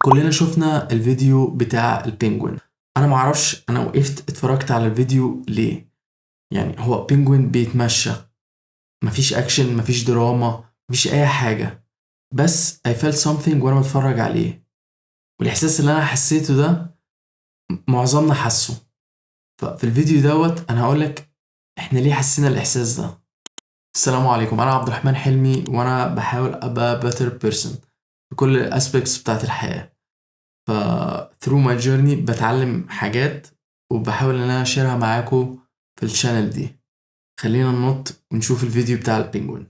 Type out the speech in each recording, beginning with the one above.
كلنا شفنا الفيديو بتاع البينجوين. انا معرفش انا وقفت اتفرجت على الفيديو ليه. يعني هو بينجوين بيتمشى، مفيش اكشن، مفيش دراما، مفيش اي حاجة، بس I felt something وانا بتفرج عليه. والاحساس اللي انا حسيته ده معظمنا حسه. ففي الفيديو دوت انا هقولك احنا ليه حسينا الاحساس ده. السلام عليكم، انا عبد الرحمن حلمي وانا بحاول ابقى better person في كل الاسبكتس بتاعت الحياة. ف through my journey بتعلم حاجات وبحاول ان انا اشيرها معاكم في الشانل دي. خلينا ننط ونشوف الفيديو بتاع البينجوين.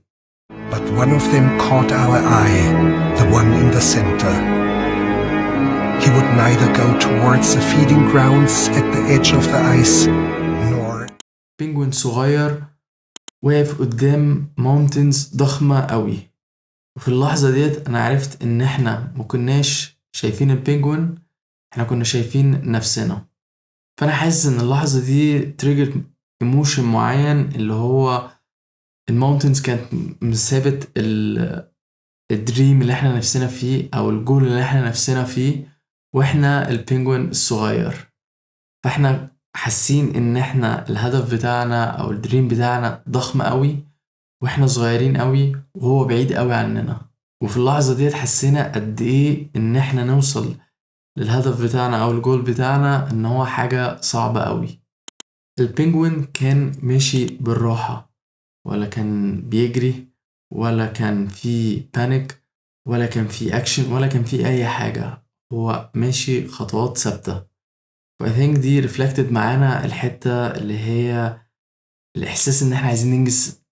But one of them caught our eye, the one in the center. He would neither go towards the feeding grounds at the edge of the ice, nor... بينجوين صغير واقف قدام mountains ضخمة قوي. وفي اللحظة ديت انا عرفت ان احنا مكناش شايفين البينجوين، احنا كنا شايفين نفسنا. فانا حاسس ان اللحظة دي تريجر ايموشن معين، اللي هو الماونتنز كانت مثابة الدريم اللي احنا نفسنا فيه او الجول اللي احنا نفسنا فيه، واحنا البينجوين الصغير. فاحنا حاسين ان احنا الهدف بتاعنا او الدريم بتاعنا ضخم قوي واحنا صغيرين قوي وهو بعيد قوي عننا. وفي اللحظة ديت حسينا قد ايه ان احنا نوصل للهدف بتاعنا او الجول بتاعنا ان هو حاجة صعبة قوي. البينجوين كان ماشي بالراحة، ولا كان بيجري، ولا كان في بانيك، ولا كان في اكشن، ولا كان في اي حاجة. هو ماشي خطوات ثابتة. و I think دي reflected معانا الحتة اللي هي الإحساس إن إحنا عايزين ننجز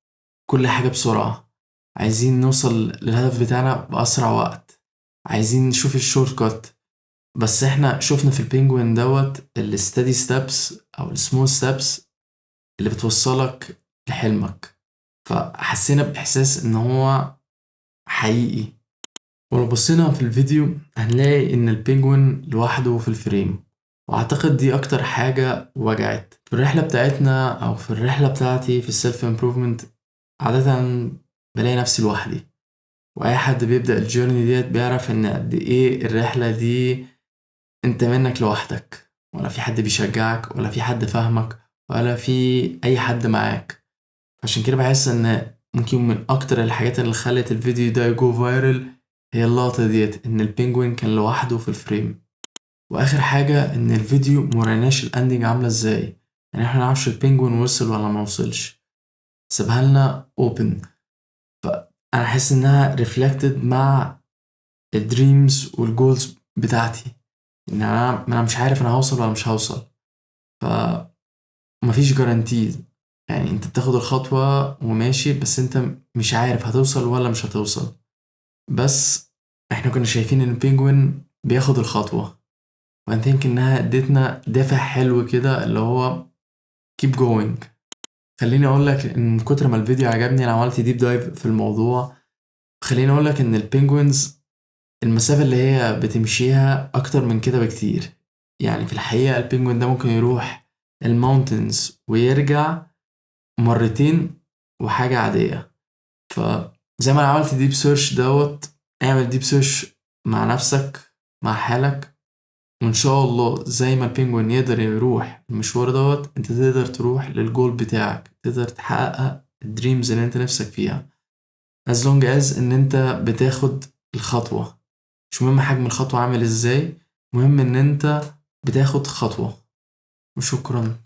كل حاجة بسرعة، عايزين نوصل للهدف بتاعنا بأسرع وقت، عايزين نشوف الشورت كات. بس إحنا شفنا في البينجوين دوت الستادي ستابس أو السمول ستابس اللي بتوصلك لحلمك. فحسينا بإحساس إن هو حقيقي. ولو بصينا في الفيديو هنلاقي إن البينجوين لوحده في الفريم، وأعتقد دي أكتر حاجة وجعت في الرحلة بتاعتنا أو في الرحلة بتاعتي في السيلف امبروفمنت. عادة بلاقي نفسي لوحدي، وأي حد بيبدأ الجيرني ديت بيعرف إن قد إيه الرحلة دي أنت منك لوحدك، ولا في حد بيشجعك، ولا في حد فاهمك، ولا في أي حد معاك. عشان كده بحس إن ممكن من أكتر الحاجات اللي خلت الفيديو ده يجو فايرل هي اللقطة ديت، إن البينجوين كان لوحده في الفريم. وآخر حاجة إن الفيديو مريناش الأندنج عاملة إزاي، يعني إحنا منعرفش البينجوين وصل ولا موصلش، سابها لنا open. فأنا حاسس إنها reflected مع الدريمز والجولز بتاعتي، إن أنا مش عارف أنا هوصل ولا مش هوصل. فمفيش جارانتيز، يعني أنت بتاخد الخطوة وماشي، بس أنت مش عارف هتوصل ولا مش هتوصل. بس إحنا كنا شايفين إن البينجوين بياخد الخطوة، وأنا think إنها ادتنا دافع حلو كده اللي هو keep going. خليني أقولك إن من كتر ما الفيديو عجبني أنا عملت ديب دايف في الموضوع. خليني أقولك إن البينجوينز المسافة اللي هي بتمشيها أكتر من كده بكتير. يعني في الحقيقة البينجوين ده ممكن يروح الماونتنز ويرجع مرتين وحاجة عادية. فزي ما أنا عملت ديب سيرش دوت، اعمل ديب سيرش مع نفسك مع حالك، وإن شاء الله زي ما البينجوين يقدر يروح المشوار دوت انت تقدر تروح للجول بتاعك، تقدر تحقق الدريمز اللي انت نفسك فيها as long as ان انت بتاخد الخطوة. مش مهم حجم الخطوة عامل ازاي، مهم ان انت بتاخد خطوة. وشكرا.